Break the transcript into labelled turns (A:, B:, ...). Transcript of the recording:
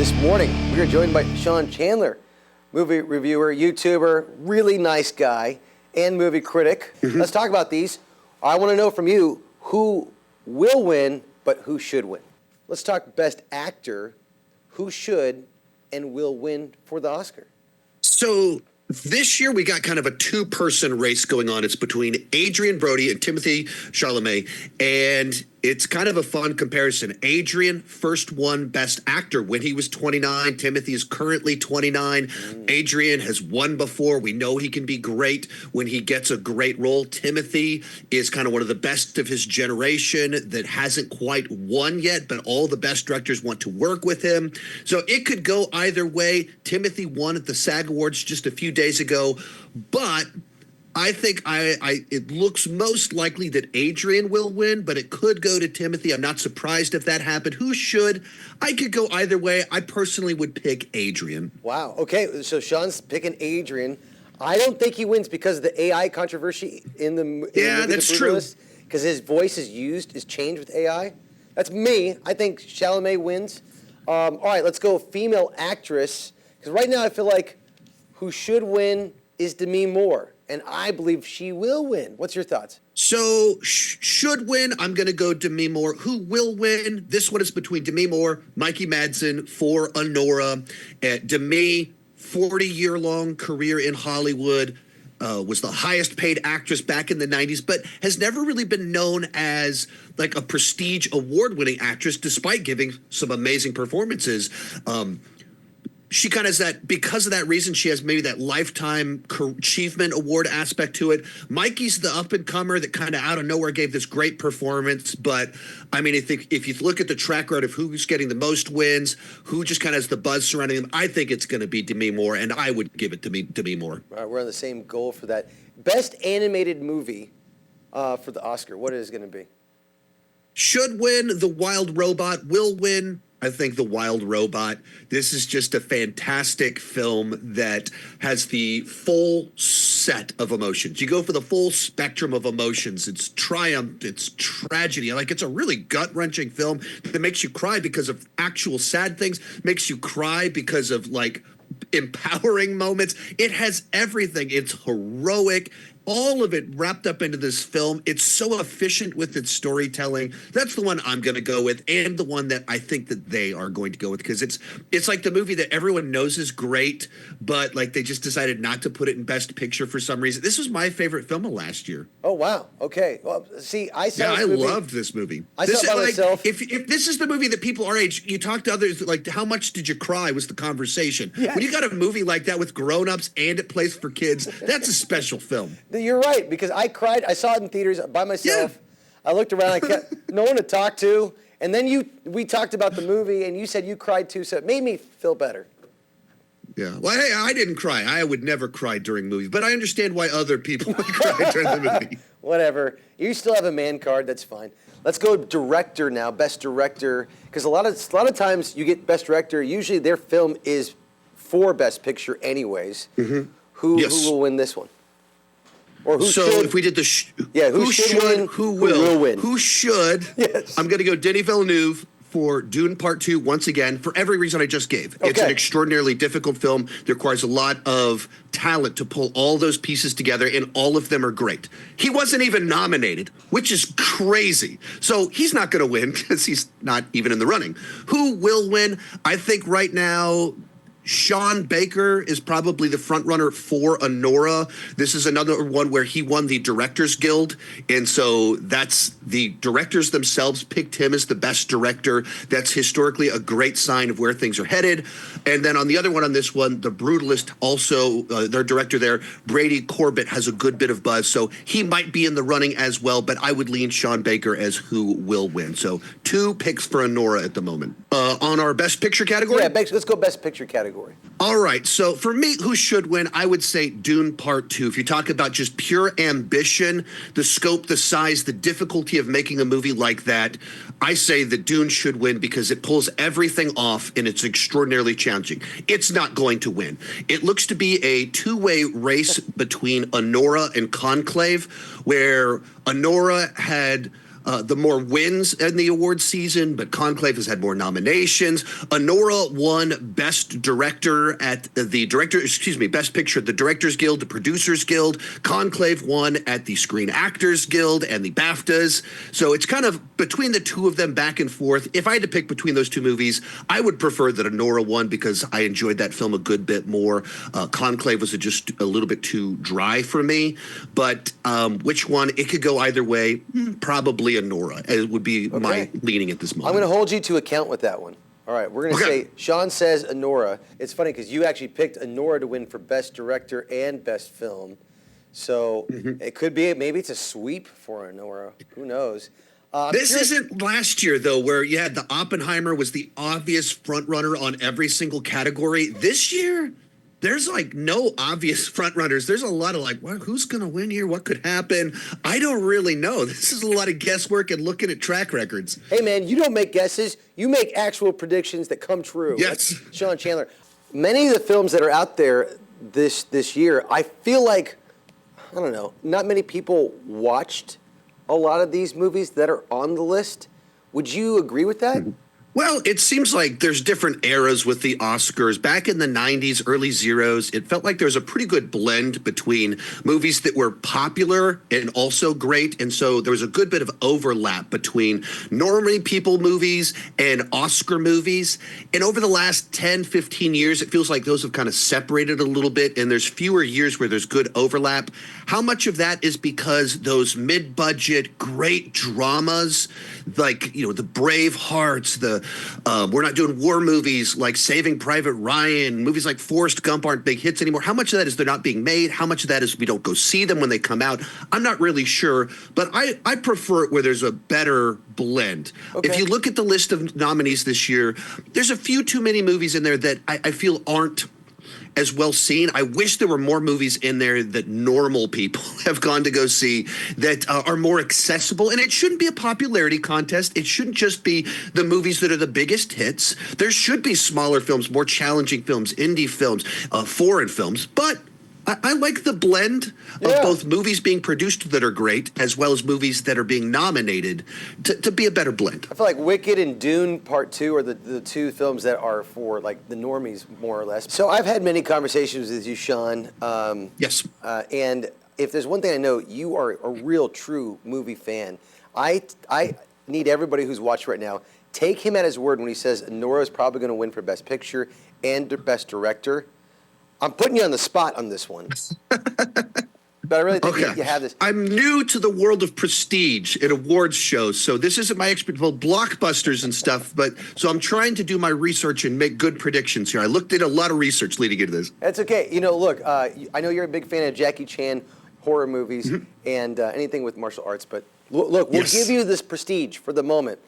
A: This morning, we are joined by Chandler, movie reviewer, YouTuber, really nice guy, and movie critic. Let's talk about these. I want to know from you who will win, but who should win. Let's talk Best Actor. Who should and will win for the Oscar?
B: So this year we got kind of a two-person race going on. It's between Adrien Brody and Timothée Chalamet, and it's kind of a fun comparison. Adrien first won Best Actor when he was 29. Timothée is currently 29. Adrien has won before. We know he can be great when he gets a great role. Timothée is kind of one of the best of his generation that hasn't quite won yet, but all the best directors want to work with him. So it could go either way. Timothée won at the SAG Awards just a few days ago, but I think it looks most likely that Adrien will win, but it could go to Timothée. I'm not surprised if that happened. Who should? I could go either way. I personally would pick Adrien.
A: Wow. Okay, so Sean's picking Adrien. I don't think he wins because of the AI controversy in the movie.
B: Yeah, that's true.
A: Because his voice is changed with AI. That's me. I think Chalamet wins. All right, let's go female actress. Because right now I feel like who should win is Demi Moore. And I believe she will win. What's your thoughts?
B: So, should win, I'm going to go Demi Moore. Who will win? This one is between Demi Moore, Mikey Madsen for Honora. Demi, 40-year-long career in Hollywood, was the highest paid actress back in the 90s, but has never really been known as like a prestige award-winning actress, despite giving some amazing performances. She kind of has that, because of that reason, she has maybe that lifetime achievement award aspect to it. Mikey's the up-and-comer that kind of out of nowhere gave this great performance. But, I mean, if you look at the track record of who's getting the most wins, who just kind of has the buzz surrounding them, I think it's going to be Demi Moore, and I would give it to Demi Moore.
A: All right, we're on the same goal for that. Best animated movie for the Oscar, what is it going to be?
B: Should win. The Wild Robot. Will win. I think The Wild Robot. This is just a fantastic film that has the full set of emotions. You go for the full spectrum of emotions. It's triumph, it's tragedy. Like, it's a really gut-wrenching film that makes you cry because of actual sad things, makes you cry because of, like, empowering moments. It has everything. It's heroic. All of it wrapped up into this film. It's so efficient with its storytelling. That's the one I'm going to go with, and the one that I think that they are going to go with, because it's like the movie that everyone knows is great, but like they just decided not to put it in Best Picture for some reason. This was my favorite film of last year.
A: Oh, wow. Okay. Well, see, I saw
B: this movie. Loved this movie.
A: I saw it by myself.
B: If this is the movie that people our age, you talk to others, like, how much did you cry was the conversation. Yes. When you got a movie like that with grown-ups and it plays for kids, that's a special film.
A: You're right, because I cried. I saw it in theaters by myself. Yeah. I looked around. I kept no one to talk to. And then we talked about the movie, and you said you cried too, so it made me feel better.
B: Yeah. Well, hey, I didn't cry. I would never cry during movies, but I understand why other people would cry during the movie.
A: Whatever. You still have a man card. That's fine. Let's go director now. Best director, because a lot of times you get best director. Usually their film is for Best Picture, anyways. Mm-hmm. Who will win this one? Or who should?
B: If we did the
A: who should win,
B: who will
A: win?
B: Who should?
A: Yes.
B: I'm going to go Denis Villeneuve for Dune Part 2 once again, for every reason I just gave. Okay. It's an extraordinarily difficult film that requires a lot of talent to pull all those pieces together, and all of them are great. He wasn't even nominated, which is crazy. So he's not going to win because he's not even in the running. Who will win? I think right now Sean Baker is probably the front runner for Honora. This is another one where he won the Directors Guild, and so that's the directors themselves picked him as the best director. That's historically a great sign of where things are headed. And then on the other one, on this one, The Brutalist, also their director there, Brady Corbett, has a good bit of buzz, so he might be in the running as well, but I would lean Sean Baker as who will win. So 2 picks for Honora at the moment. On our Best Picture category?
A: Yeah, let's go Best Picture category.
B: All right, so for me, who should win? I would say Dune Part 2. If you talk about just pure ambition, the scope, the size, the difficulty of making a movie like that, I say that Dune should win because it pulls everything off and it's extraordinarily challenging. It's not going to win. It looks to be a two-way race between Honora and Conclave, where Honora had the more wins in the awards season, but Conclave has had more nominations. Honora won Best Director at Best Picture at the Directors Guild, the Producers Guild. Conclave won at the Screen Actors Guild and the BAFTAs. So it's kind of between the two of them back and forth. If I had to pick between those two movies, I would prefer that Honora won because I enjoyed that film a good bit more. Conclave was just a little bit too dry for me. But which one? It could go either way. Probably Honora. It would be my leaning at this moment.
A: I'm going to hold you to account with that one. All right, we're going to say, Sean says Honora. It's funny because you actually picked Honora to win for Best Director and Best Film. So it could be, maybe it's a sweep for Honora. Who knows?
B: This isn't last year, though, where you had the Oppenheimer was the obvious front runner on every single category. This year, there's like no obvious front runners. There's a lot of like, well, who's going to win here? What could happen? I don't really know. This is a lot of guesswork and looking at track records.
A: Hey, man, you don't make guesses. You make actual predictions that come true.
B: Yes.
A: That's Sean Chandler. Many of the films that are out there this year, I feel like, I don't know, not many people watched a lot of these movies that are on the list. Would you agree with that?
B: Well, it seems like there's different eras with the Oscars. Back in the 90s, early zeros, it felt like there was a pretty good blend between movies that were popular and also great. And so there was a good bit of overlap between normally people movies and Oscar movies. And over the last 10, 15 years, it feels like those have kind of separated a little bit. And there's fewer years where there's good overlap. How much of that is because those mid-budget, great dramas, like, you know, the Brave Hearts, we're not doing war movies like Saving Private Ryan, movies like Forrest Gump aren't big hits anymore. How much of that is they're not being made? How much of that is we don't go see them when they come out? I'm not really sure, but I prefer it where there's a better blend.
A: Okay.
B: If you look at the list of nominees this year, there's a few too many movies in there that I feel aren't as well seen. I wish there were more movies in there that normal people have gone to go see that are more accessible. And it shouldn't be a popularity contest. It shouldn't just be the movies that are the biggest hits. There should be smaller films, more challenging films, indie films, foreign films. But I like the blend of both movies being produced that are great as well as movies that are being nominated to be a better blend.
A: I feel like Wicked and Dune Part 2 are the two films that are for like the normies, more or less. So I've had many conversations with you, Sean.
B: Yes.
A: And if there's one thing I know, you are a real, true movie fan. I need everybody who's watching right now, take him at his word when he says Nora's probably going to win for Best Picture and Best Director. I'm putting you on the spot on this one. But I really think you have this.
B: I'm new to the world of prestige and awards shows, so this isn't my expertise. Well, blockbusters and stuff, but so I'm trying to do my research and make good predictions here. I looked at a lot of research leading into this.
A: That's okay. You know, look, I know you're a big fan of Jackie Chan horror movies and anything with martial arts, but look, we'll give you this prestige for the moment.